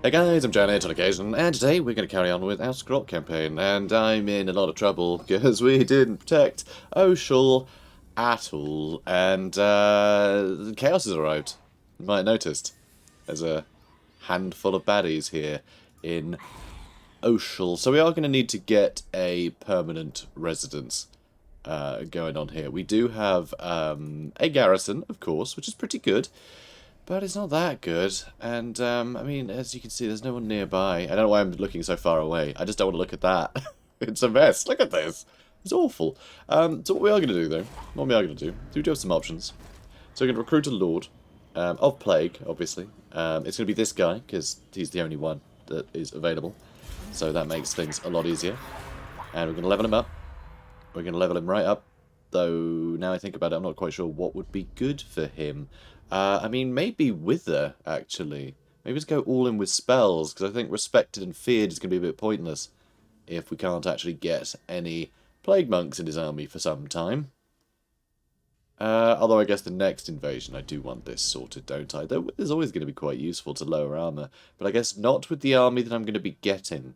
Hey guys, I'm Janet on occasion, and today we're going to carry on with our Skrolk Campaign, and I'm in a lot of trouble because we didn't protect Oxyotl at all, and Chaos has arrived. You might have noticed. There's a handful of baddies here in Oxyotl, so we are going to need to get a permanent residence going on here. We do have a garrison, of course, which is pretty good. But it's not that good, and, I mean, as you can see, there's no one nearby. I don't know why I'm looking so far away. I just don't want to look at that. It's a mess. Look at this. It's awful. So what we are going to do, though, we do have some options. So we're going to recruit a lord of Plague, obviously. It's going to be this guy, because he's the only one that is available. So that makes things a lot easier. And we're going to level him up. We're going to level him right up. Though, now I think about it, I'm not quite sure what would be good for him. I mean, maybe Wither, actually. Maybe just go all in with spells, because I think Respected and Feared is going to be a bit pointless if we can't actually get any Plague Monks in his army for some time. Although I guess the next invasion, I do want this sorted, don't I? Though it's always going to be quite useful to lower armour, but I guess not with the army that I'm going to be getting.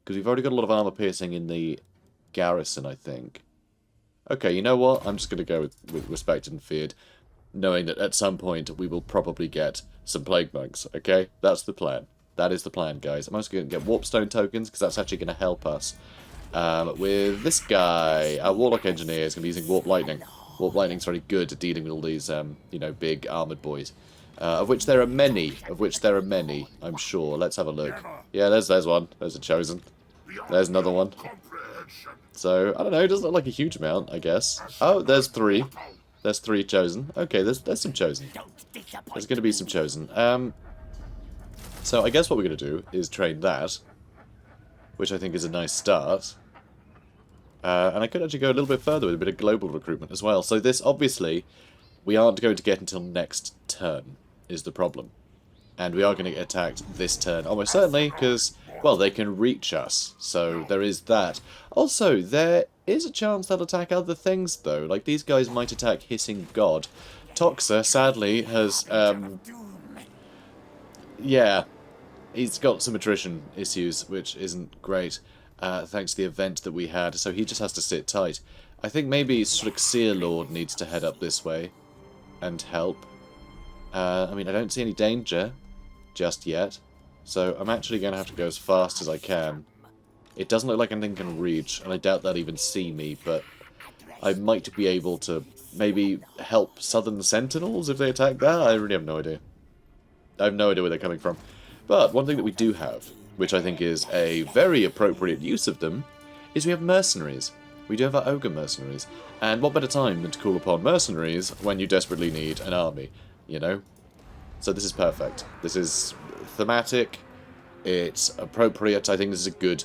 Because we've already got a lot of armour piercing in the garrison, I think. Okay, you know what? I'm just going to go with Respected and Feared, knowing that at some point we will probably get some Plague Monks, okay? That's the plan. That is the plan, guys. I'm also going to get Warpstone tokens, because that's actually going to help us. With this guy, our Warlock Engineer is going to be using Warp Lightning. Warp Lightning's very good at dealing with all these, you know, big armoured boys. Of which there are many. I'm sure. Let's have a look. Yeah, there's one. There's a Chosen. There's another one. So, I don't know, it doesn't look like a huge amount, I guess. Oh, there's 3. There's 3 Chosen. Okay, there's some Chosen. There's going to be some Chosen. So I guess what we're going to do is train that, which I think is a nice start. And I could actually go a little bit further with a bit of global recruitment as well. So this, obviously, we aren't going to get until next turn, is the problem. And we are going to get attacked this turn, almost certainly, because, well, they can reach us. So there is that. Also, there is a chance they'll attack other things, though. Like, these guys might attack Hissing God. Toxa, sadly, has, yeah, he's got some attrition issues, which isn't great, thanks to the event that we had, so he just has to sit tight. I think maybe Skrolk Lord needs to head up this way and help. I mean, I don't see any danger just yet, so I'm actually going to have to go as fast as I can. It doesn't look like anything can reach, and I doubt they'll even see me, but I might be able to maybe help Southern Sentinels if they attack that. I really have no idea. I have no idea where they're coming from. But one thing that we do have, which I think is a very appropriate use of them, is we have mercenaries. We do have our ogre mercenaries. And what better time than to call upon mercenaries when you desperately need an army, you know? So this is perfect. This is thematic. It's appropriate. I think this is a good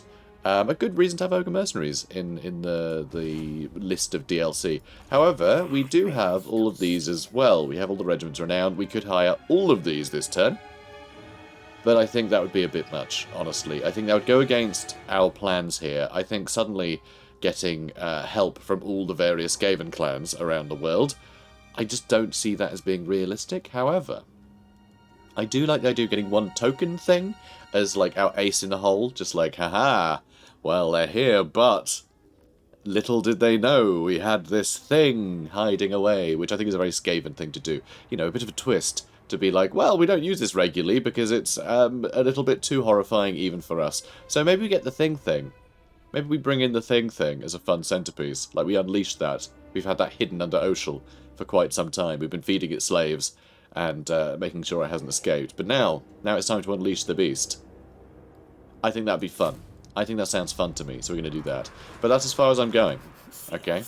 reason to have ogre mercenaries in the list of DLC. However, we do have all of these as well. We have all the regiments renowned. We could hire all of these this turn. But I think that would be a bit much, honestly. I think that would go against our plans here. I think suddenly getting help from all the various Skaven clans around the world, I just don't see that as being realistic. However, I do like the idea of getting one token thing as, like, our ace in the hole. Just like, haha, well, they're here, but little did they know we had this thing hiding away, which I think is a very Skaven thing to do. You know, a bit of a twist. To be like, well, we don't use this regularly because it's a little bit too horrifying even for us. So maybe we get the thing. Maybe we bring in the thing as a fun centerpiece. Like, we unleash that. We've had that hidden under Oxyotl for quite some time. We've been feeding it slaves and making sure it hasn't escaped. But now it's time to unleash the beast. I think that'd be fun. I think that sounds fun to me, so we're going to do that. But that's as far as I'm going. Okay?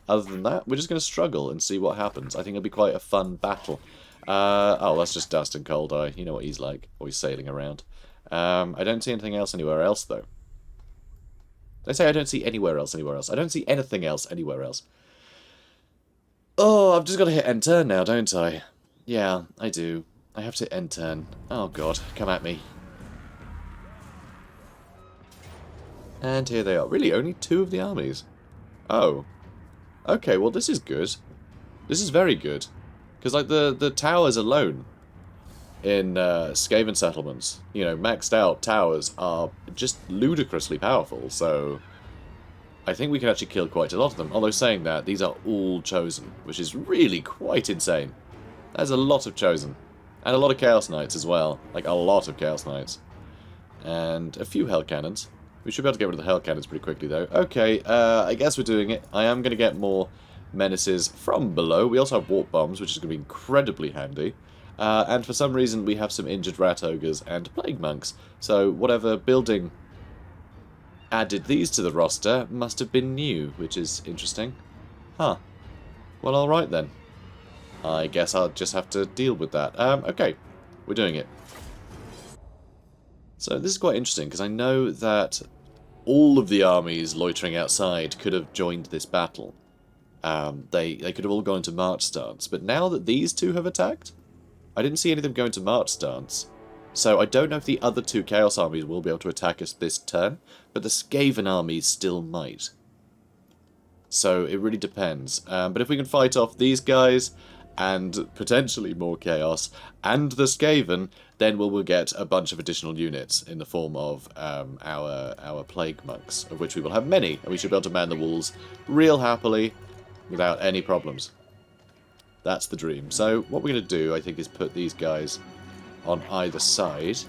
Other than that, we're just going to struggle and see what happens. I think it'll be quite a fun battle. Oh, that's just Dust and Cold Eye. You know what he's like. Always sailing around. I don't see anything else anywhere else, though. They say I don't see anywhere else. I don't see anything else anywhere else. Oh, I've just got to hit end turn now, don't I? Yeah, I do. I have to hit end turn. Oh, God. Come at me. And here they are. Really, only 2 of the armies. Oh. Okay, well, this is good. This is very good. Because, like, the towers alone in Skaven settlements. You know, maxed out towers are just ludicrously powerful, so I think we can actually kill quite a lot of them. Although saying that, these are all chosen, which is really quite insane. There's a lot of chosen. And a lot of Chaos Knights as well. Like, a lot of Chaos Knights. And a few Hell Cannons. We should be able to get rid of the Hell Cannons pretty quickly, though. Okay, I guess we're doing it. I am going to get more menaces from below. We also have Warp Bombs, which is going to be incredibly handy. And for some reason, we have some injured Rat Ogres and Plague Monks. So whatever building added these to the roster must have been new, which is interesting. Huh. Well, alright then. I guess I'll just have to deal with that. Okay, we're doing it. So this is quite interesting, because I know that all of the armies loitering outside could have joined this battle. They could have all gone into march stance, but now that these two have attacked, I didn't see any of them go into march stance. So I don't know if the other two Chaos armies will be able to attack us this turn, but the Skaven armies still might. So it really depends. But if we can fight off these guys, and potentially more Chaos, and the Skaven, then we'll get a bunch of additional units in the form of our Plague Monks, of which we will have many, and we should be able to man the walls real happily, without any problems. That's the dream. So what we're going to do, I think, is put these guys on either side.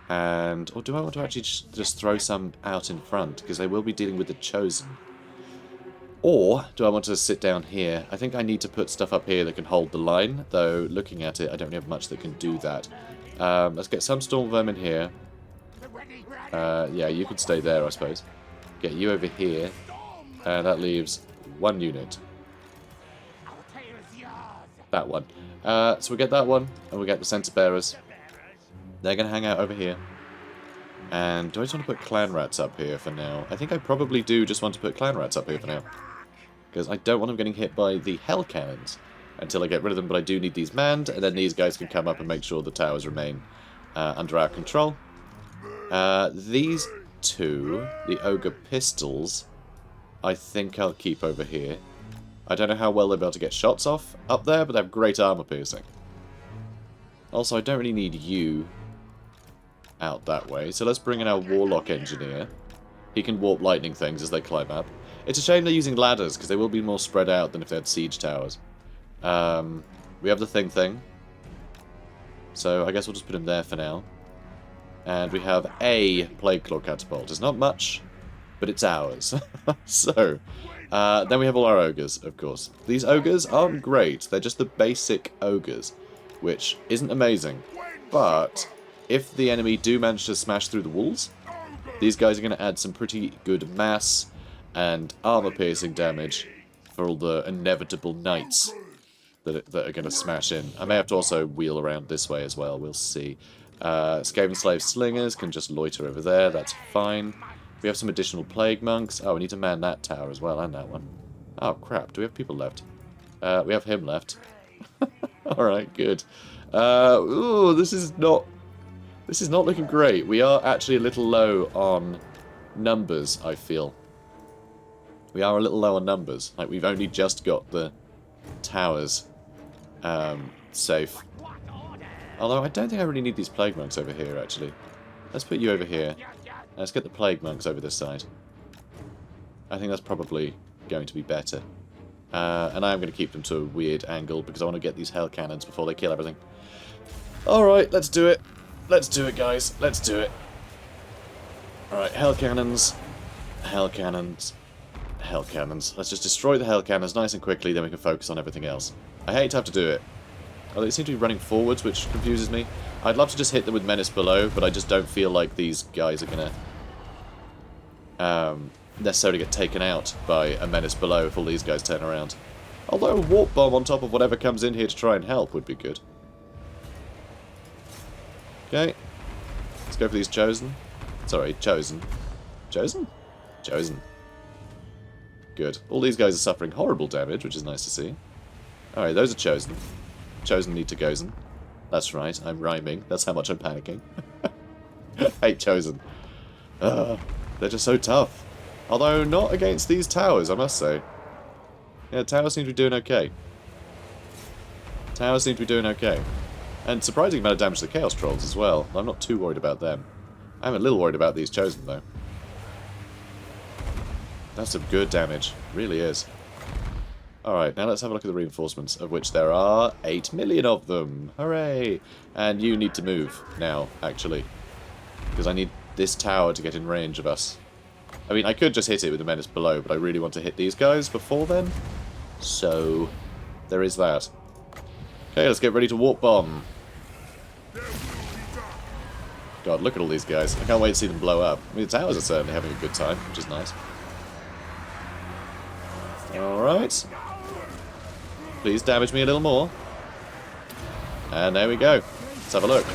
And, or do I want to actually just throw some out in front, because they will be dealing with the Chosen. Or, do I want to sit down here? I think I need to put stuff up here that can hold the line, though looking at it, I don't have much that can do that. Let's get some Storm Vermin here. Yeah, you can stay there, I suppose. Get you over here. That leaves one unit. That one. So we get that one, and we get the Centre Bearers. They're going to hang out over here. And do I just want to put Clan Rats up here for now? I think I probably do just want to put Clan Rats up here for now. Because I don't want them getting hit by the Hell Cannons until I get rid of them, but I do need these manned, and then these guys can come up and make sure the towers remain under our control. These two, the Ogre Pistols, I think I'll keep over here. I don't know how well they'll be able to get shots off up there, but they have great armor piercing. Also, I don't really need you out that way, so let's bring in our Warlock Engineer. He can warp lightning things as they climb up. It's a shame they're using ladders, because they will be more spread out than if they had siege towers. We have the Thing. So I guess we'll just put him there for now. And we have a Plagueclaw Catapult. It's not much, but it's ours. So, then we have all our Ogres, of course. These Ogres aren't great. They're just the basic Ogres, which isn't amazing. But if the enemy do manage to smash through the walls, these guys are going to add some pretty good mass and armor-piercing damage for all the inevitable knights that are going to smash in. I may have to also wheel around this way as well, we'll see. Skaven Slave Slingers can just loiter over there, that's fine. We have some additional Plague Monks. Oh, we need to man that tower as well, and that one. Oh, crap, do we have people left? We have him left. Alright, good. Ooh, this is not looking great. We are actually a little low on numbers, I feel. We are a little low on numbers. Like, we've only just got the towers safe. Although, I don't think I really need these Plague Monks over here, actually. Let's put you over here. Let's get the Plague Monks over this side. I think that's probably going to be better. And I am going to keep them to a weird angle, because I want to get these Hell Cannons before they kill everything. Alright, let's do it. Let's do it, guys. Let's do it. Alright, Hell Cannons. Hell Cannons. Hell Cannons. Let's just destroy the Hell Cannons nice and quickly, then we can focus on everything else. I hate to have to do it. Although they seem to be running forwards, which confuses me. I'd love to just hit them with Menace below, but I just don't feel like these guys are going to necessarily get taken out by a Menace below if all these guys turn around. Although a Warp Bomb on top of whatever comes in here to try and help would be good. Okay. Let's go for these Chosen. Sorry, Chosen. Chosen? Chosen. Good. All these guys are suffering horrible damage, which is nice to see. Alright, those are Chosen. Chosen need to gozen. That's right, I'm rhyming. That's how much I'm panicking. Hate Chosen. They're just so tough. Although, not against these towers, I must say. Yeah, towers seem to be doing okay. Towers seem to be doing okay. And surprising amount of damage to the Chaos Trolls as well. I'm not too worried about them. I'm a little worried about these Chosen, though. That's some good damage. Really is. Alright, now let's have a look at the reinforcements, of which there are 8 million of them. Hooray! And you need to move now, actually. Because I need this tower to get in range of us. I mean, I could just hit it with the menace below, but I really want to hit these guys before then. So, there is that. Okay, let's get ready to warp bomb. God, look at all these guys. I can't wait to see them blow up. I mean, the towers are certainly having a good time, which is nice. Alright. Please damage me a little more. And there we go. Let's have a look.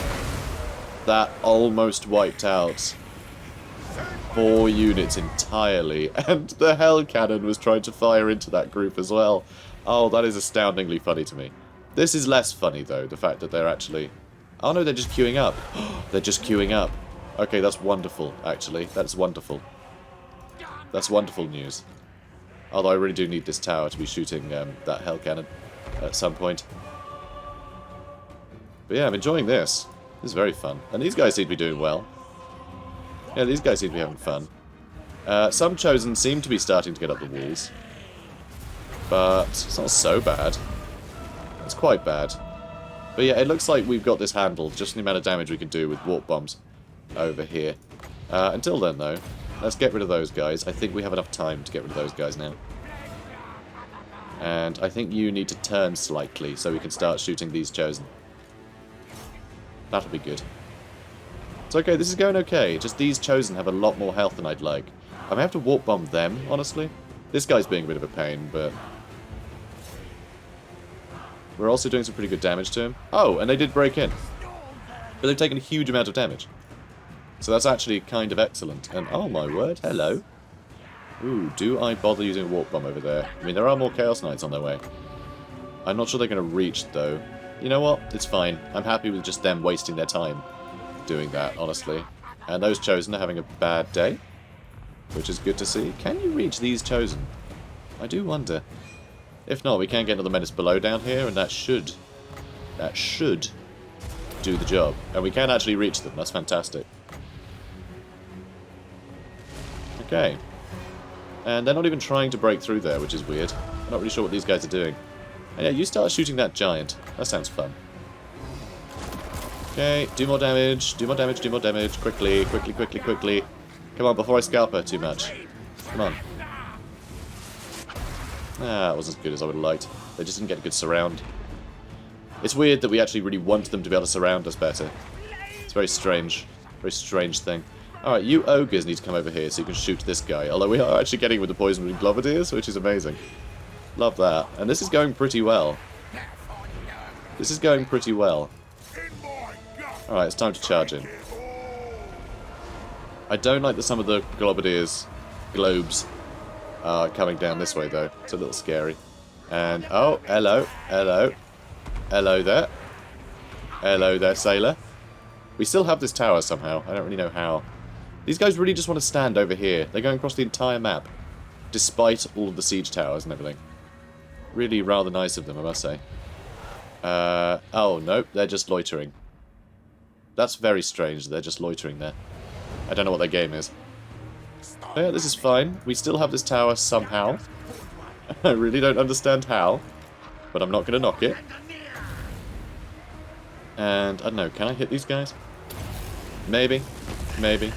That almost wiped out 4 units entirely. And the Hell Cannon was trying to fire into that group as well. Oh, that is astoundingly funny to me. This is less funny, though, the fact that they're actually... Oh no, they're just queuing up. They're just queuing up. Okay, that's wonderful, actually. That's wonderful. That's wonderful news. Although I really do need this tower to be shooting that Hell Cannon at some point. But yeah, I'm enjoying this. This is very fun. And these guys seem to be doing well. Yeah, these guys seem to be having fun. Some Chosen seem to be starting to get up the walls. But it's not so bad. It's quite bad. But yeah, it looks like we've got this handled, just the amount of damage we can do with warp bombs over here. Until then, though, let's get rid of those guys. I think we have enough time to get rid of those guys now. And I think you need to turn slightly so we can start shooting these Chosen. That'll be good. It's okay, this is going okay. Just these Chosen have a lot more health than I'd like. I may have to warp bomb them, honestly. This guy's being a bit of a pain, but... We're also doing some pretty good damage to him. Oh, and they did break in. But they've taken a huge amount of damage. So that's actually kind of excellent. And oh my word, hello. Ooh, do I bother using a warp bomb over there? I mean, there are more Chaos Knights on their way. I'm not sure they're going to reach, though. You know what? It's fine. I'm happy with just them wasting their time doing that, honestly. And those Chosen are having a bad day, which is good to see. Can you reach these Chosen? I do wonder. If not, we can get another menace below down here, and that should do the job. And we can actually reach them. That's fantastic. Okay. And they're not even trying to break through there, which is weird. I'm not really sure what these guys are doing. And yeah, you start shooting that giant. That sounds fun. Okay, do more damage, do more damage, do more damage. Quickly, quickly, quickly, quickly. Come on, before I scalp her too much. Come on. Ah, it wasn't as good as I would have liked. They just didn't get a good surround. It's weird that we actually really want them to be able to surround us better. It's very strange. Very strange thing. Alright, you ogres need to come over here so you can shoot this guy. Although we are actually getting with the poison with Glovideers, which is amazing. Love that. And this is going pretty well. This is going pretty well. Alright, it's time to charge in. I don't like that some of the Glovideers globes are coming down this way, though. It's a little scary. And, oh, hello, hello. Hello there. Hello there, sailor. We still have this tower somehow. I don't really know how. These guys really just want to stand over here. They're going across the entire map, despite all of the siege towers and everything. Really rather nice of them, I must say. Oh, nope, they're just loitering. That's very strange, they're just loitering there. I don't know what their game is. But yeah, this is fine. We still have this tower somehow. I really don't understand how, but I'm not going to knock it. And, I don't know, can I hit these guys? Maybe. Maybe.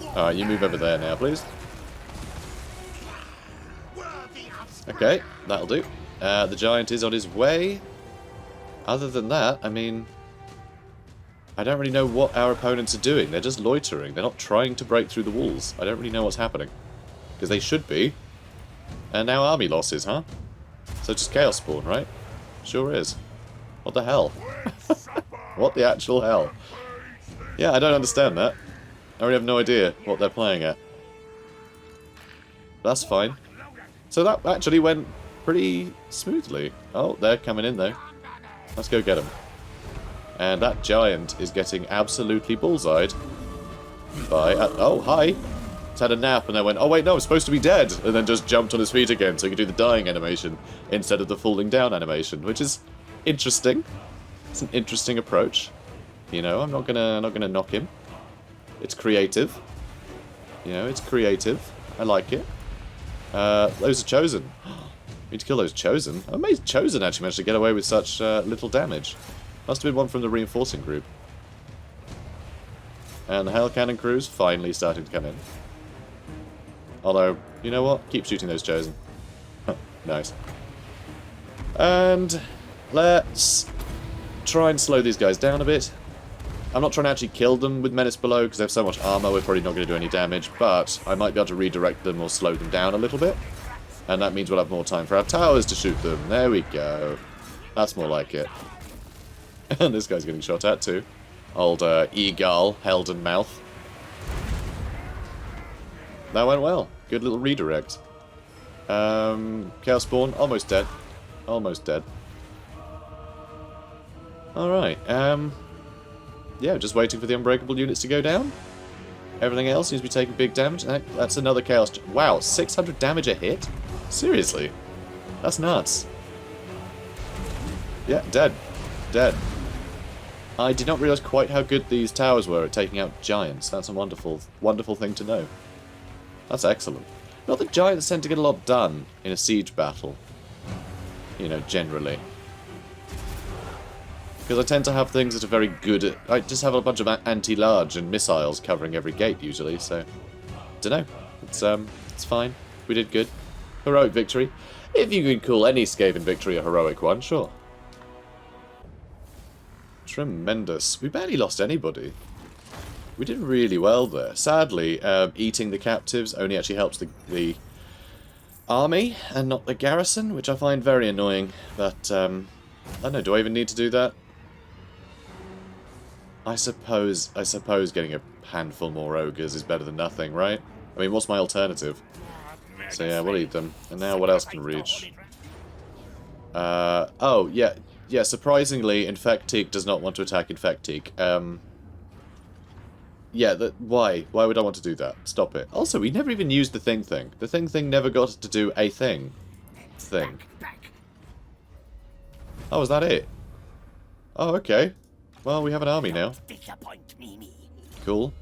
Alright, you move over there now, please. Okay, that'll do. The giant is on his way. Other than that, I mean... I don't really know what our opponents are doing. They're just loitering. They're not trying to break through the walls. I don't really know what's happening. Because they should be. And now army losses, huh? So just chaos spawn, right? Sure is. What the hell? What the actual hell? Yeah, I don't understand that. I really have no idea what they're playing at. That's fine. So that actually went pretty smoothly. Oh, they're coming in though. Let's go get them. And that giant is getting absolutely bullseyed by... oh, hi! He's had a nap and then went, oh wait, no, I'm supposed to be dead! And then just jumped on his feet again so he could do the dying animation instead of the falling down animation, which is interesting. It's an interesting approach. You know, I'm not gonna knock him. It's creative. You know, it's creative. I like it. Those are chosen. We need to kill those chosen. I'm amazed chosen actually managed to get away with such little damage. Must have been one from the reinforcing group. And the Hail Cannon crew's finally starting to come in. Although, you know what? Keep shooting those chosen. Nice. And let's try and slow these guys down a bit. I'm not trying to actually kill them with Menace Below because they have so much armor, we're probably not going to do any damage, but I might be able to redirect them or slow them down a little bit. And that means we'll have more time for our towers to shoot them. There we go. That's more like it. And this guy's getting shot at too. Old Eagle, Helden Mouth. That went well. Good little redirect. Chaos Spawn, almost dead. Almost dead. Alright, yeah, just waiting for the unbreakable units to go down. Everything else seems to be taking big damage. That's another Chaos... Wow, 600 damage a hit? Seriously? That's nuts. Yeah, dead. Dead. I did not realise quite how good these towers were at taking out giants. That's a wonderful, wonderful thing to know. That's excellent. Not that giants tend to get a lot done in a siege battle. You know, generally. Because I tend to have things that are very good at... I just have a bunch of anti-large and missiles covering every gate, usually, so... Dunno. It's fine. We did good. Heroic victory. If you can call any Skaven victory a heroic one, sure. Tremendous. We barely lost anybody. We did really well there. Sadly, eating the captives only actually helps the army and not the garrison, which I find very annoying. But, I don't know, do I even need to do that? I suppose getting a handful more ogres is better than nothing, right? I mean, what's my alternative? So yeah, we'll eat them. And now what else can reach? Oh, yeah. Yeah, surprisingly, Infectique does not want to attack Infectique. Yeah, why? Why would I want to do that? Stop it. Also, we never even used the thing. The thing never got to do a thing. Oh, is that it? Oh, okay. Well, we have an army now. Cool.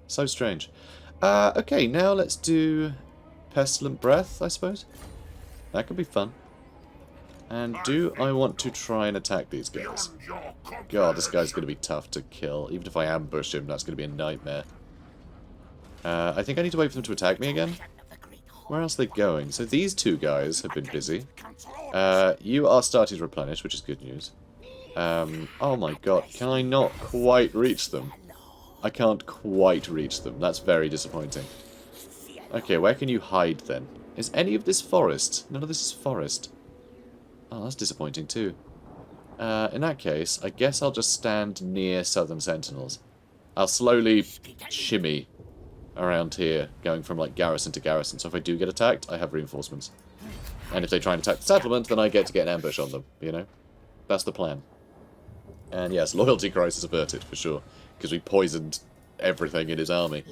So strange. Okay, now let's do Pestilent Breath, I suppose. That could be fun. And do I want to try and attack these guys? God, this guy's going to be tough to kill. Even if I ambush him, that's going to be a nightmare. I think I need to wait for them to attack me again. Where else are they going? So these two guys have been busy. You are starting to replenish, which is good news. Oh my god, can I not quite reach them? I can't quite reach them. That's very disappointing. Okay, where can you hide then? Is any of this forest? None of this is forest. Oh, that's disappointing too. In that case, I guess I'll just stand near Southern Sentinels. I'll slowly shimmy around here, going from like garrison to garrison. So if I do get attacked, I have reinforcements. And if they try and attack the settlement, then I get to get an ambush on them, you know? That's the plan. And yes, loyalty crisis averted, for sure. Because we poisoned everything in his army.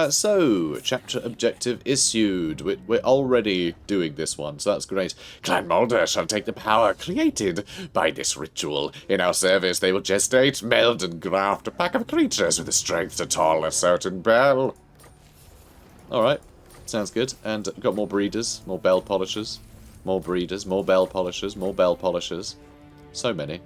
So, chapter objective issued. We're already doing this one, so that's great. Clan Mulder shall take the power created by this ritual. In our service, they will gestate, meld, and graft a pack of creatures with the strength to toll a certain bell. Alright, sounds good. And we've got more breeders, more bell polishers, more breeders, more bell polishers, more bell polishers. So many.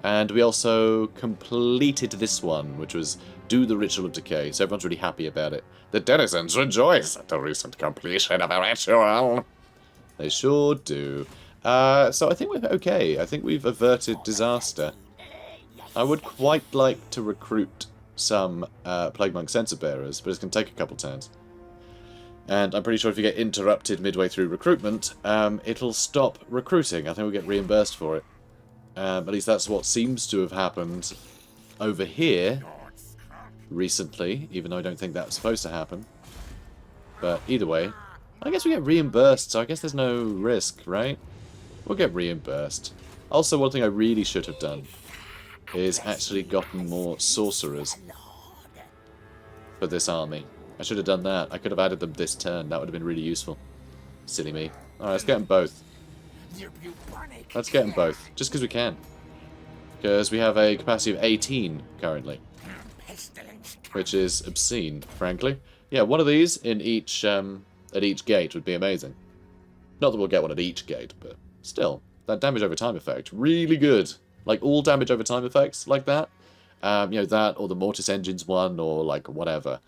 And we also completed this one, which was do the Ritual of Decay, so everyone's really happy about it. The denizens rejoice at the recent completion of a ritual. They sure do. So I think we're okay. I think we've averted disaster. I would quite like to recruit some Plaguemonk Censer Bearers, but it's going to take a couple turns. And I'm pretty sure if you get interrupted midway through recruitment, it'll stop recruiting. I think we'll get reimbursed for it. At least that's what seems to have happened over here recently, even though I don't think that was supposed to happen. But either way, I guess we get reimbursed, so I guess there's no risk, right? We'll get reimbursed. Also, one thing I really should have done is actually gotten more sorcerers for this army. I should have done that. I could have added them this turn. That would have been really useful. Silly me. Alright, let's get them both. Let's get them both, just because we can. Because we have a capacity of 18 currently. Which is obscene, frankly. Yeah, one of these in each at each gate would be amazing. Not that we'll get one at each gate, but still. That damage over time effect, really good. Like, all damage over time effects like that. You know, that, or the Mortis Engines one, or, like, whatever.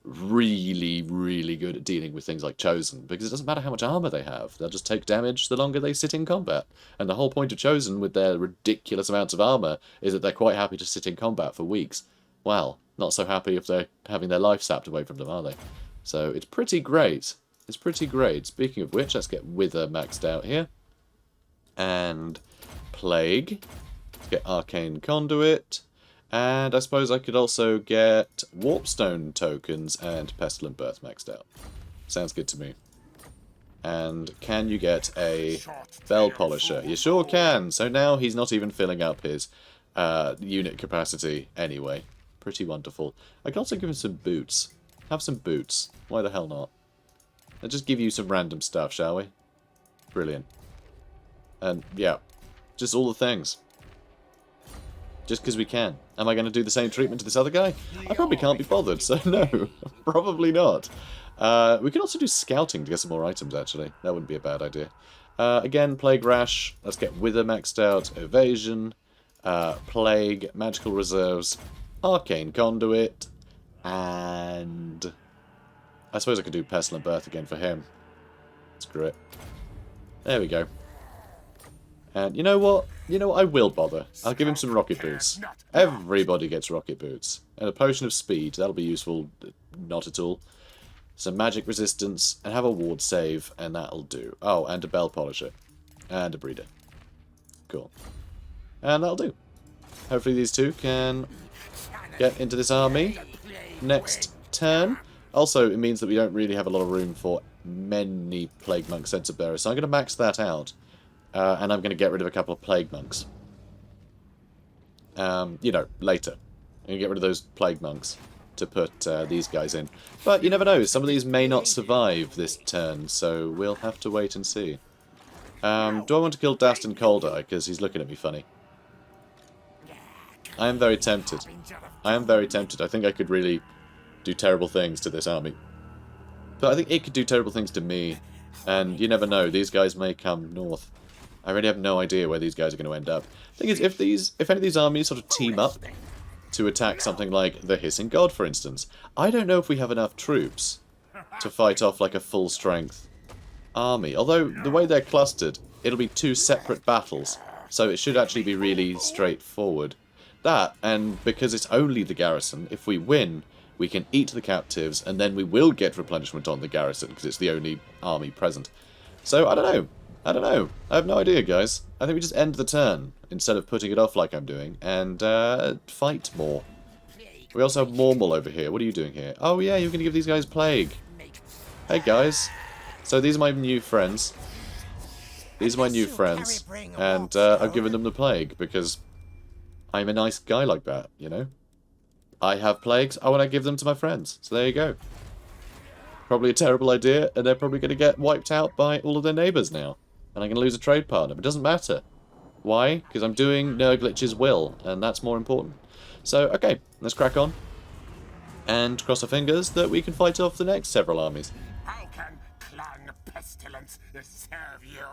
Really, really good at dealing with things like Chosen, because it doesn't matter how much armor they have. They'll just take damage the longer they sit in combat. And the whole point of Chosen, with their ridiculous amounts of armor, is that they're quite happy to sit in combat for weeks. Well, not so happy if they're having their life sapped away from them, are they? So, it's pretty great. It's pretty great. Speaking of which, let's get Wither maxed out here. And Plague. Let's get Arcane Conduit. And I suppose I could also get Warpstone tokens and Pestilent Breath maxed out. Sounds good to me. And can you get a Bell Polisher? You sure can. So now he's not even filling up his unit capacity anyway. Pretty wonderful. I can also give him some boots. Have some boots. Why the hell not? Let's just give you some random stuff, shall we? Brilliant. And, yeah. Just all the things. Just because we can. Am I going to do the same treatment to this other guy? I probably can't be bothered, so no. Probably not. We could also do scouting to get some more items, actually. That wouldn't be a bad idea. Again, Plague Rash. Let's get Wither maxed out. Evasion. Plague. Magical Reserves. Arcane Conduit. And I suppose I could do Pestilent Breath again for him. Screw it. There we go. And you know what? You know what? I will bother. I'll give him some rocket boots. Everybody gets rocket boots. And a potion of speed. That'll be useful. Not at all. Some magic resistance. And have a ward save. And that'll do. Oh, and a bell polisher. And a breeder. Cool. And that'll do. Hopefully these two can get into this army next turn. Also, it means that we don't really have a lot of room for many Plague Monk Censer Bearers. So I'm going to max that out. And I'm going to get rid of a couple of Plague Monks. You know, later. I'm going to get rid of those Plague Monks to put these guys in. But you never know, some of these may not survive this turn, so we'll have to wait and see. Do I want to kill Dastan Coldeye, because he's looking at me funny? I am very tempted. I am very tempted. I think I could really do terrible things to this army. But I think it could do terrible things to me. And you never know, these guys may come north. I really have no idea where these guys are going to end up. The thing is, if any of these armies sort of team up to attack something like the Hissing God, for instance, I don't know if we have enough troops to fight off like a full-strength army. Although, the way they're clustered, it'll be two separate battles, so it should actually be really straightforward. That, and because it's only the garrison, if we win, we can eat the captives, and then we will get replenishment on the garrison, because it's the only army present. So, I don't know. I don't know. I have no idea, guys. I think we just end the turn, instead of putting it off like I'm doing, and fight more. We also have Mormal over here. What are you doing here? Oh yeah, you're going to give these guys Plague. Hey guys. So these are my new friends. These are my new friends. And I've given them the Plague, because I'm a nice guy like that, you know? I have plagues, I want to give them to my friends. So there you go. Probably a terrible idea, and they're probably going to get wiped out by all of their neighbours now. And I'm going to lose a trade partner, but it doesn't matter. Why? Because I'm doing Nurglitch's will, and that's more important. So, okay, let's crack on. And cross our fingers that we can fight off the next several armies. How can Clan Pestilence serve you?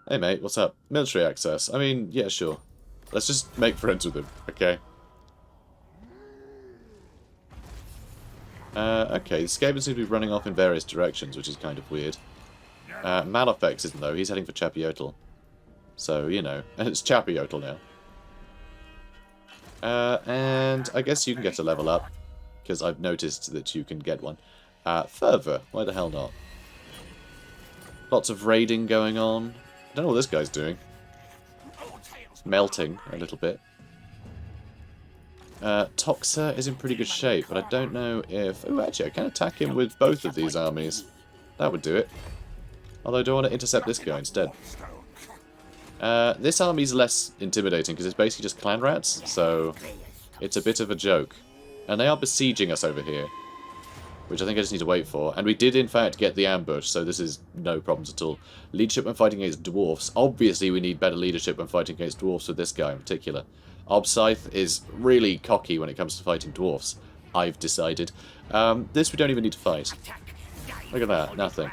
Hey mate, what's up? Military access. I mean, yeah, sure. Let's just make friends with him, okay? Okay, the Skaven seems to be running off in various directions, which is kind of weird. Malefex isn't, though. He's heading for Chapiotl. So, you know, it's Chapiotl now. And I guess you can get a level up, because I've noticed that you can get one. Fervor, why the hell not? Lots of raiding going on. I don't know what this guy's doing. Melting a little bit. Toxa is in pretty good shape, but I don't know if... Oh, actually, I can attack him with both of these armies. That would do it. Although, do I want to intercept this guy instead? This army's less intimidating, because it's basically just clan rats, so it's a bit of a joke. And they are besieging us over here. which I think I just need to wait for. And we did, in fact, get the ambush, so this is no problems at all. Leadership when fighting against dwarfs. Obviously, we need better leadership when fighting against dwarfs with this guy in particular. Obscythe is really cocky when it comes to fighting dwarfs, I've decided. This we don't even need to fight. Look at that, nothing.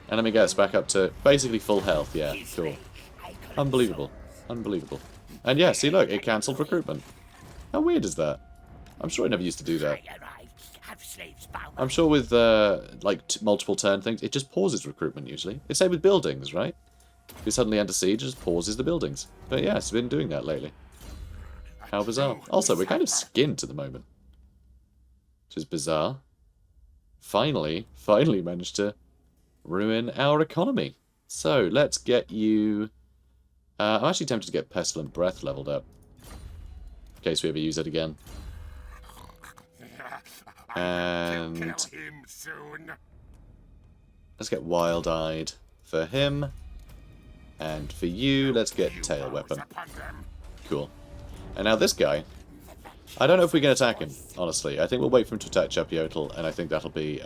Enemy gets back up to basically full health, yeah, cool. Unbelievable, unbelievable. And yeah, see look, it cancelled recruitment. How weird is that? I'm sure it never used to do that. I'm sure with like multiple turn things, it just pauses recruitment usually. It's same with buildings, right? If you suddenly enter siege, it just pauses the buildings. But yeah, it's been doing that lately. How bizarre. Also, we're kind of skinned at the moment. Which is bizarre. Finally managed to ruin our economy. So, let's get you... I'm actually tempted to get Pestilent Breath leveled up. In case we ever use it again. And... let's get Wild-Eyed for him. And for you, let's get Tail Weapon. Cool. And now this guy, I don't know if we can attack him, honestly. I think we'll wait for him to attack Oxyotl, and I think that'll be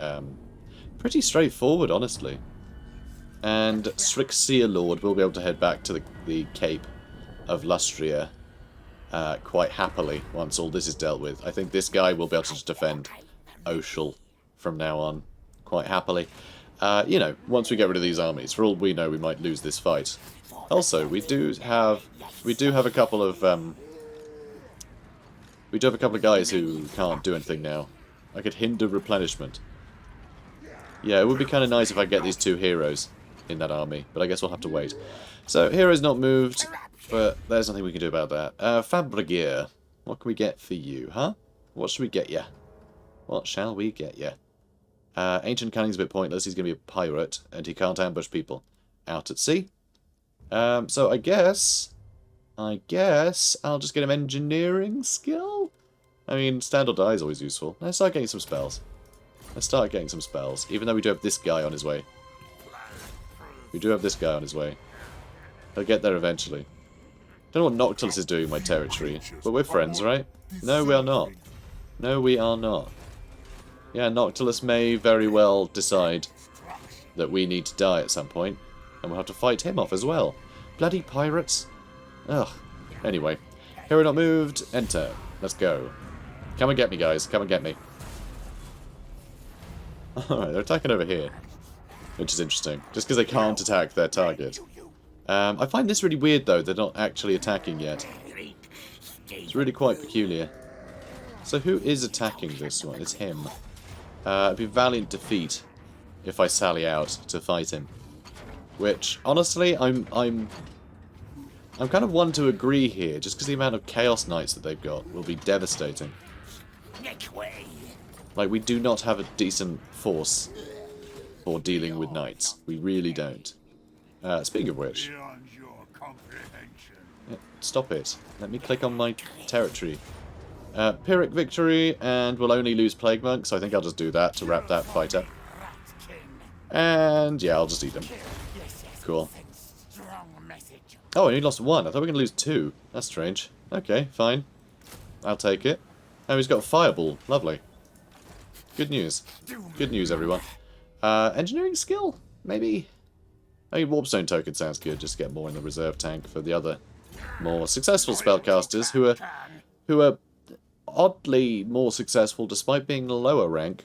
pretty straightforward, honestly. And Strixia Lord will be able to head back to the Cape of Lustria quite happily once all this is dealt with. I think this guy will be able to just defend Oxyotl from now on quite happily. You know, once we get rid of these armies, for all we know, we might lose this fight. Also, we do have a couple of guys who can't do anything now. I could hinder replenishment. Yeah, it would be kind of nice if I get these two heroes in that army, but I guess we'll have to wait. So, heroes not moved, but there's nothing we can do about that. Fabrigier, what can we get for you, huh? What should we get ya? What shall we get ya? Ancient Cunning's a bit pointless, he's going to be a pirate, and he can't ambush people out at sea. So I guess I'll just get him engineering skill? I mean, stand or die is always useful. Let's start getting some spells. Even though we do have this guy on his way. He'll get there eventually. Don't know what Noctilus is doing in my territory, but we're friends, right? No, we are not. Yeah, Noctilus may very well decide that we need to die at some point, and we'll have to fight him off as well. Bloody pirates. Ugh. Anyway. Hero not moved. Enter. Let's go. Come and get me, guys. Come and get me. Alright, they're attacking over here. Which is interesting. Just because they can't attack their target. I find this really weird, though. They're not actually attacking yet. It's really quite peculiar. So who is attacking this one? It's him. It'd be valiant defeat if I sally out to fight him. Which, honestly, I'm kind of one to agree here, just because the amount of Chaos Knights that they've got will be devastating. Like, we do not have a decent force for dealing with knights. We really don't. Speaking of which... yeah, stop it. Let me click on my territory. Pyrrhic victory, and we'll only lose Plaguemonks, so I think I'll just do that to wrap that fight up. And, yeah, I'll just eat them. Cool. Oh, I only lost one. I thought we were going to lose two. That's strange. Okay, fine. I'll take it. Oh, he's got a fireball. Lovely. Good news. Good news, everyone. Engineering skill? Maybe? I mean, Warpstone token sounds good. Just get more in the reserve tank for the other more successful spellcasters who are oddly more successful despite being lower rank.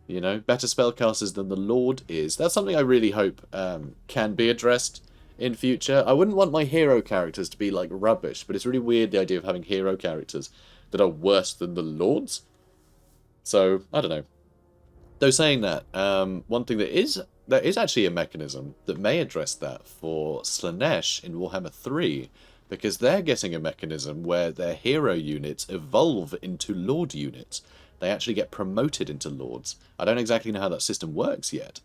You know, better spellcasters than the Lord is. That's something I really hope can be addressed in future. I wouldn't want my hero characters to be, like, rubbish, but it's really weird, the idea of having hero characters that are worse than the Lords. So, I don't know. Though saying that, one thing there is actually a mechanism that may address that for Slaanesh in Warhammer 3, because they're getting a mechanism where their hero units evolve into Lord units. They actually get promoted into Lords. I don't exactly know how that system works yet,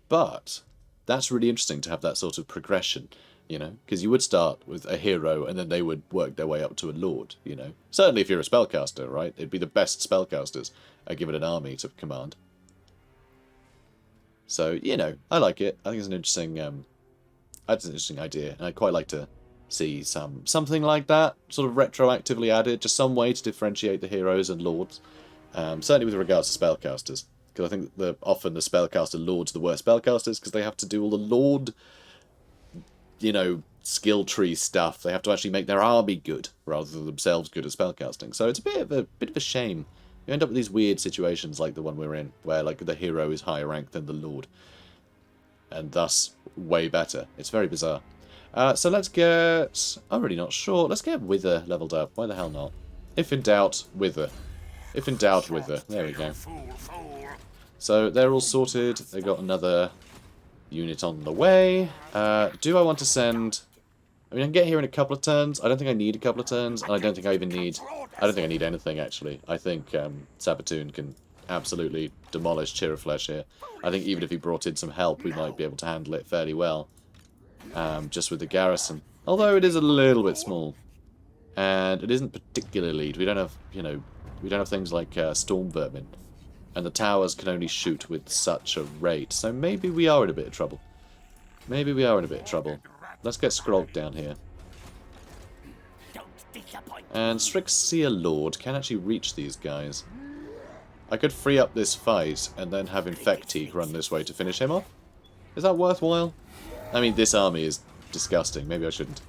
but that's really interesting to have that sort of progression, you know, because you would start with a hero and then they would work their way up to a Lord, you know. Certainly if you're a spellcaster, right? It'd be the best spellcasters are given an army to command. So, you know, I like it. I think it's an interesting, idea, and I'd quite like to see something like that sort of retroactively added, just some way to differentiate the heroes and Lords. Certainly with regards to spellcasters. Because I think that often the spellcaster lords the worst spellcasters because they have to do all the lord, you know, skill tree stuff. They have to actually make their army good rather than themselves good at spellcasting. So it's a bit of a shame. You end up with these weird situations like the one we're in, where like the hero is higher ranked than the lord, and thus way better. It's very bizarre. So let's get... I'm really not sure. Let's get Wither leveled up. Why the hell not? If in doubt, Wither. If in doubt, Wither. There we go. So they're all sorted. They got another unit on the way. Do I want to send... I mean, I can get here in a couple of turns. I don't think I need a couple of turns, and I don't think I even need... I don't think I need anything, actually. I think Sabatoon can absolutely demolish Cheer of Flesh here. I think even if he brought in some help, we might be able to handle it fairly well. Just with the garrison. Although it is a little bit small. And it isn't particularly... We don't have, you know... We don't have things like Storm Vermin. And the towers can only shoot with such a rate. So maybe we are in a bit of trouble. Maybe we are in a bit of trouble. Let's get Skrolk down here. And Strixia Lord can actually reach these guys. I could free up this fight and then have Infectique run this way to finish him off. Is that worthwhile? I mean, this army is disgusting. Maybe I shouldn't.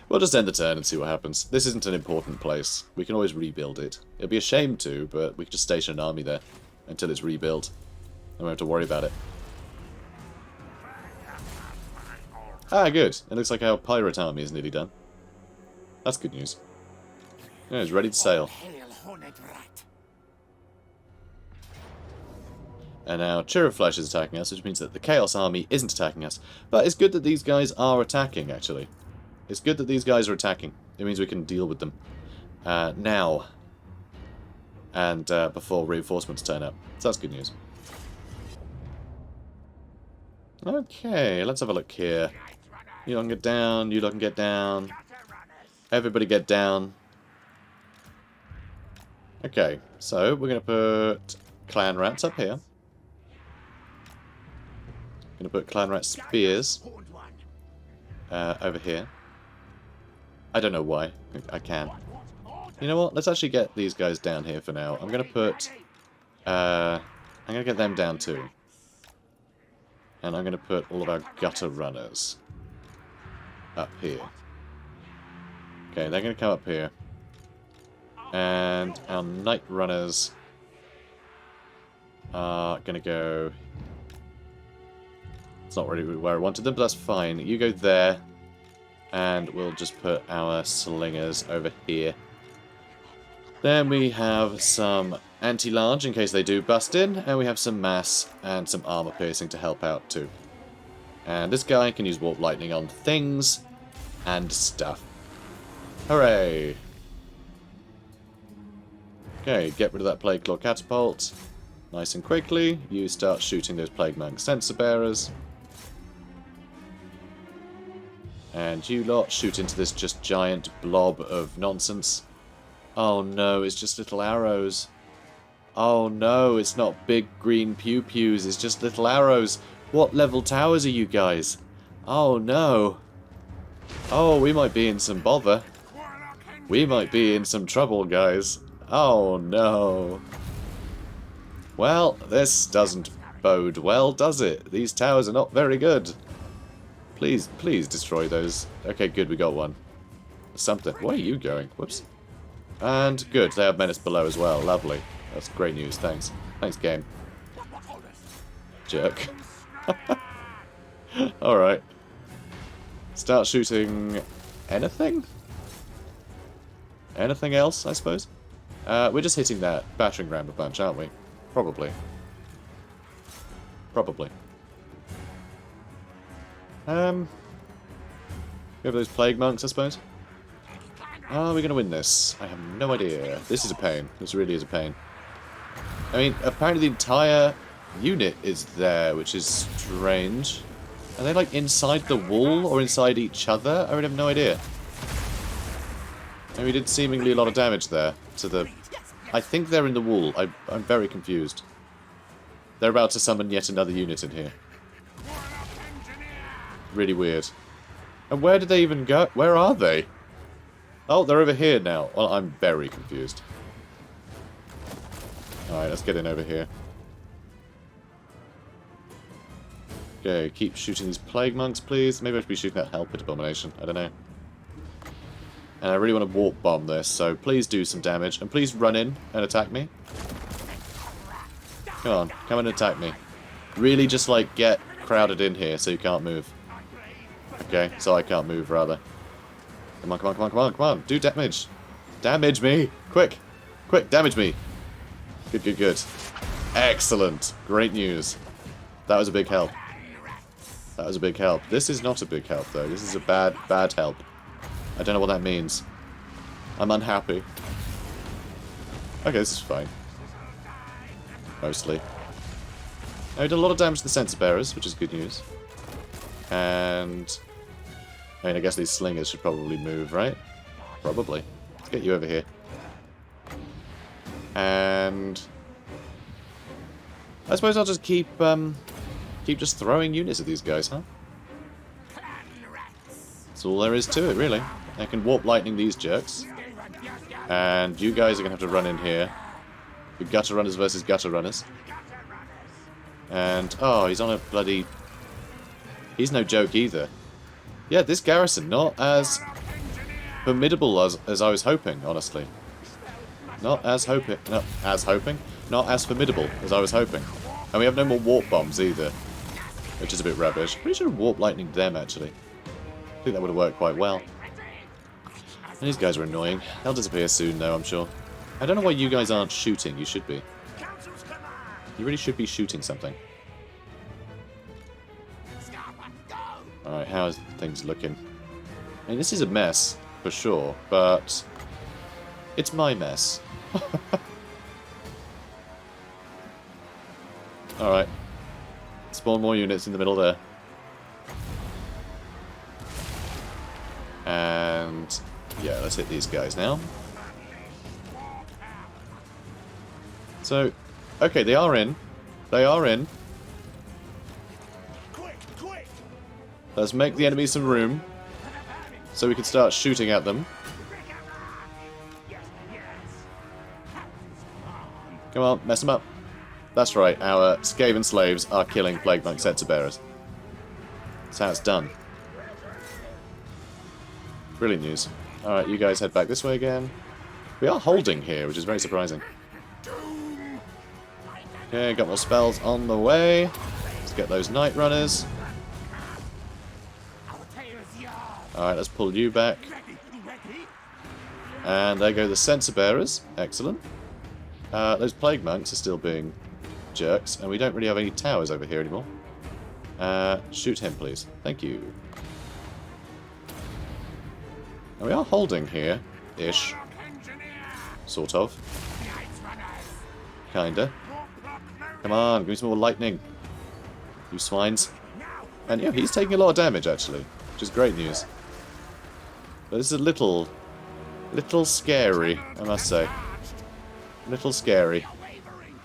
We'll just end the turn and see what happens. This isn't an important place. We can always rebuild it. It'd be a shame to, but we could just station an army there until it's rebuilt. And we don't have to worry about it. Ah, good. It looks like our pirate army is nearly done. That's good news. Yeah, it's ready to sail. And now Cheer of Flesh is attacking us, which means that the Chaos Army isn't attacking us. But it's good that these guys are attacking, actually. It's good that these guys are attacking. It means we can deal with them now. And before reinforcements turn up. So that's good news. Okay, let's have a look here. You lot can get down, you lot can get down. Everybody get down. Okay, so we're going to put Clan Rats up here. Going to put Clan Rat Spears over here. I don't know why. I can. You know what? Let's actually get these guys down here for now. I'm going to put... I'm going to get them down too. And I'm going to put all of our gutter runners up here. Okay, they're going to come up here. And our night runners are going to go... It's not really where I wanted them, but that's fine. You go there. And we'll just put our slingers over here. Then we have some anti-large in case they do bust in. And we have some mass and some armor piercing to help out too. And this guy can use warp lightning on things and stuff. Hooray! Okay, get rid of that Plagueclaw Catapult. Nice and quickly. You start shooting those Plaguemonk Sensor Bearers. And you lot shoot into this just giant blob of nonsense. Oh no, it's just little arrows. Oh no, it's not big green pew-pews, it's just little arrows. What level towers are you guys? Oh no. Oh, we might be in some bother. We might be in some trouble, guys. Oh no. Well, this doesn't bode well, does it? These towers are not very good. Please, please destroy those. Okay, good, we got one. Something. Where are you going? Whoops. And good, they have menace below as well. Lovely. That's great news, thanks. Thanks, game. Jerk. Alright. Start shooting anything? Anything else, I suppose? We're just hitting that battering ram a bunch, aren't we? Probably. Probably. We have those plague monks, I suppose. Are we going to win this? I have no idea. This is a pain. This really is a pain. I mean, apparently the entire unit is there, which is strange. Are they, like, inside the wall or inside each other? I really have no idea. And we did seemingly a lot of damage there to the... I think they're in the wall. I'm very confused. They're about to summon yet another unit in here. Really weird. And where did they even go? Where are they? Oh, they're over here now. Well, I'm very confused. Alright, let's get in over here. Okay, keep shooting these plague monks, please. Maybe I should be shooting that Hell Pit Abomination. I don't know. And I really want to warp bomb this, so please do some damage. And please run in and attack me. Come on, come and attack me. Really just, like, get crowded in here so you can't move. Okay, so I can't move, rather. Come on, come on, come on, come on, come on. Do damage. Damage me. Quick. Quick, damage me. Good, good, good. Excellent. Great news. That was a big help. That was a big help. This is not a big help, though. This is a bad, bad help. I don't know what that means. I'm unhappy. Okay, this is fine. Mostly. I did a lot of damage to the sensor bearers, which is good news. And I mean, I guess these slingers should probably move, right? Probably. Let's get you over here. And I suppose I'll just keep just throwing units at these guys, huh? That's all there is to it, really. I can warp lightning these jerks. And you guys are going to have to run in here. The gutter runners versus gutter runners. And, oh, he's on a bloody... He's no joke either. Yeah, this garrison, not as formidable as I was hoping, honestly. Not as hoping. Not as hoping? Not as formidable as I was hoping. And we have no more warp bombs either. Which is a bit rubbish. Pretty sure warp lightning them, actually. I think that would have worked quite well. And these guys are annoying. They'll disappear soon, though, I'm sure. I don't know why you guys aren't shooting. You should be. You really should be shooting something. Alright, how is things looking? I mean, this is a mess, for sure, but it's my mess. Alright. Spawn more units in the middle there. And yeah, let's hit these guys now. So, okay, they are in. They are in. Let's make the enemy some room so we can start shooting at them. Come on, mess them up. That's right, our Skaven slaves are killing Plague Monk sensor bearers. That's how it's done. Brilliant news. Alright, you guys head back this way again. We are holding here, which is very surprising. Okay, got more spells on the way. Let's get those Night Runners. Alright, let's pull you back. And there go the sensor bearers. Excellent. Those plague monks are still being jerks, and we don't really have any towers over here anymore. Shoot him, please. Thank you. And we are holding here. Ish. Sort of. Kinda. Come on, give me some more lightning. You swines. And yeah, he's taking a lot of damage, actually. Which is great news. But this is a little scary, I must say. A little scary.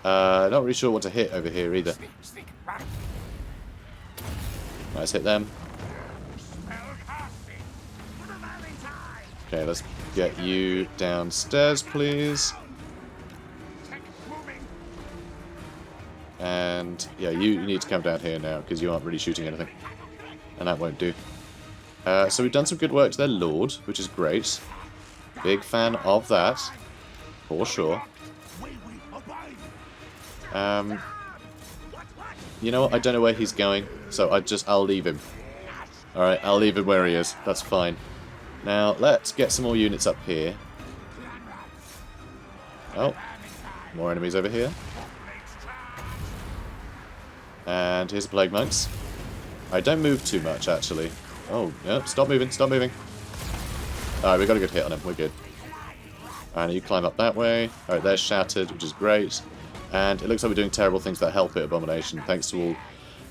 Not really sure what to hit over here either. Let's hit them. Okay, let's get you downstairs, please. And yeah, you need to come down here now because you aren't really shooting anything. And that won't do. So we've done some good work to their lord, which is great. Big fan of that. For sure. You know what? I don't know where he's going, so I'll leave him. Alright, I'll leave him where he is. That's fine. Now, let's get some more units up here. Oh. More enemies over here. And here's the Plague Monks. I don't move too much, actually. Oh, no, stop moving, stop moving. Alright, we got a good hit on him, we're good. And you climb up that way. Alright, they're shattered, which is great. And it looks like we're doing terrible things to that Hell Pit Abomination, thanks to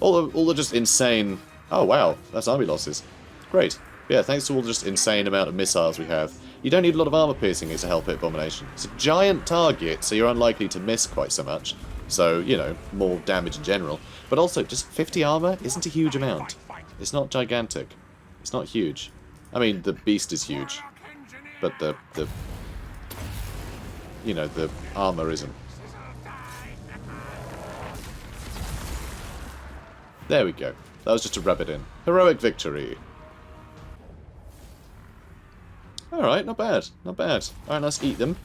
all the just insane... Oh, wow, that's army losses. Great. Yeah, thanks to all the just insane amount of missiles we have. You don't need a lot of armor piercing, it's a Hell Pit Abomination. It's a giant target, so you're unlikely to miss quite so much. So, you know, more damage in general. But also, just 50 armor isn't a huge amount. It's not gigantic. It's not huge. I mean, the beast is huge. But the you know, the armor isn't. There we go. That was just to rub it in. Heroic victory. Alright, not bad. Not bad. Alright, let's eat them.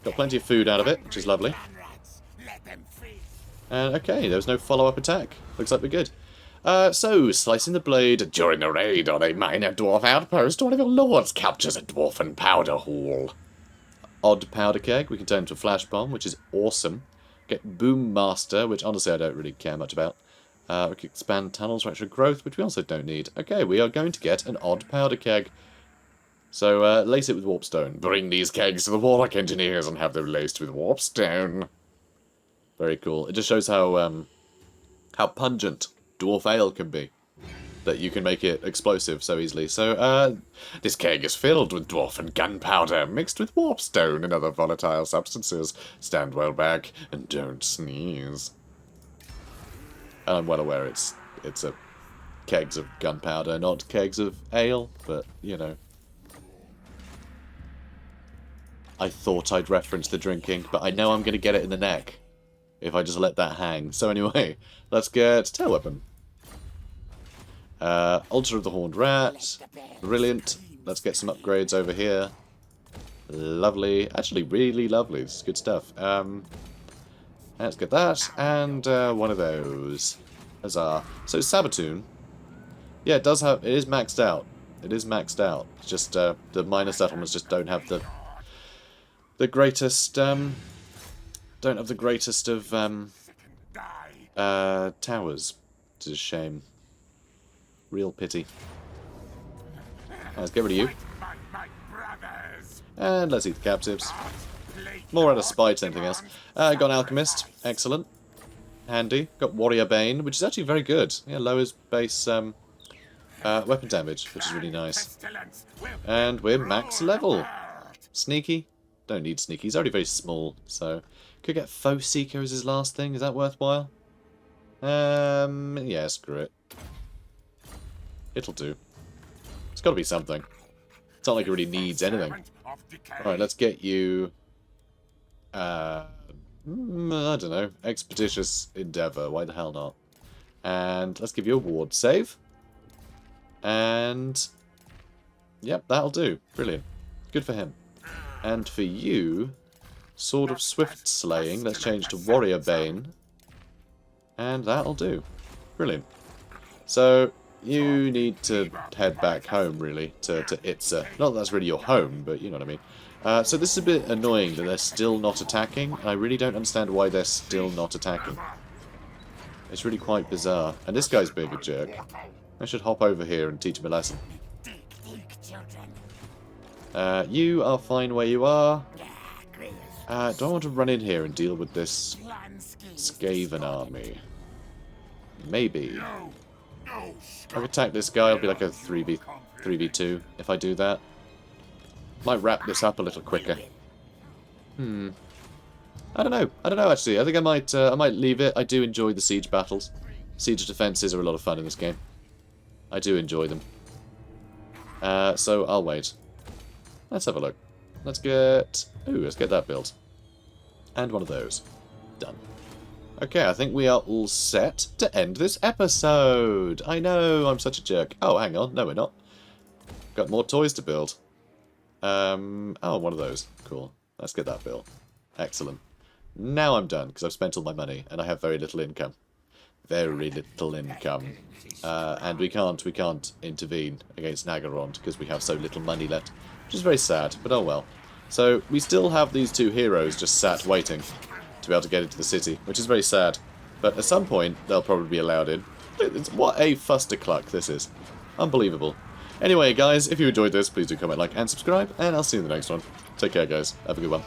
Got plenty of food out of it, which is lovely. And okay, there was no follow-up attack. Looks like we're good. So, slicing the blade. During a raid on a minor dwarf outpost, one of your lords captures a dwarfen powder haul. Odd powder keg. We can turn into a flash bomb, which is awesome. Get Boom Master, which honestly I don't really care much about. We can expand tunnels for extra growth, which we also don't need. Okay, we are going to get an odd powder keg. So, lace it with warpstone. Bring these kegs to the Warlock Engineers and have them laced with warpstone. Very cool. It just shows how pungent dwarf ale can be. That you can make it explosive so easily. So, this keg is filled with dwarfen gunpowder mixed with warpstone and other volatile substances. Stand well back and don't sneeze. And I'm well aware it's a kegs of gunpowder, not kegs of ale, but, you know. I thought I'd reference the drinking, but I know I'm going to get it in the neck if I just let that hang. So anyway, let's get tail weapon. Altar of the Horned Rat. Brilliant. Let's get some upgrades over here. Lovely. Actually, really lovely. This is good stuff. Let's get that. And one of those. Huzzah. So Sabatoon. Yeah, it does have... It is maxed out. It is maxed out. It's just the minor settlements just don't have the greatest... don't have the greatest of towers. It's a shame. Real pity. Let's get rid of you. And let's eat the captives. More out of spite than anything else. Got an Alchemist. Excellent. Handy. Got Warrior Bane, which is actually very good. Yeah, lowers base weapon damage, which is really nice. And we're max level. Sneaky. Don't need sneaky. He's already very small, so... Could get Foe Seeker as his last thing. Is that worthwhile? Yeah, screw it. It'll do. It's got to be something. It's not like it really needs anything. Alright, let's get you... I don't know. Expeditious Endeavour. Why the hell not? And let's give you a ward save. And... Yep, that'll do. Brilliant. Good for him. And for you... Sword of Swift Slaying. Let's change to Warrior Bane. And that'll do. Brilliant. So... You need to head back home, really, to Itza. Not that that's really your home, but you know what I mean. So this is a bit annoying that they're still not attacking, and I really don't understand why they're still not attacking. It's really quite bizarre. And this guy's being a jerk. I should hop over here and teach him a lesson. You are fine where you are. Do I want to run in here and deal with this Skaven army? Maybe. If I attack this guy, I'll be like a 3v2 if I do that. Might wrap this up a little quicker. I don't know. I don't know, actually. I think I might leave it. I do enjoy the siege battles. Siege defenses are a lot of fun in this game. I do enjoy them. So I'll wait. Let's have a look. Let's get... Ooh, let's get that built. And one of those. Done. Okay, I think we are all set to end this episode. I know, I'm such a jerk. Oh, hang on. No, we're not. Got more toys to build. Oh, one of those. Cool. Let's get that built. Excellent. Now I'm done, because I've spent all my money, and I have very little income. Very little income. And we can't intervene against Nagarond, because we have so little money left. Which is very sad, but oh well. So, we still have these two heroes just sat waiting to be able to get into the city, which is very sad. But at some point, they'll probably be allowed in. What a fustercluck this is. Unbelievable. Anyway, guys, if you enjoyed this, please do comment, like, and subscribe, and I'll see you in the next one. Take care, guys. Have a good one.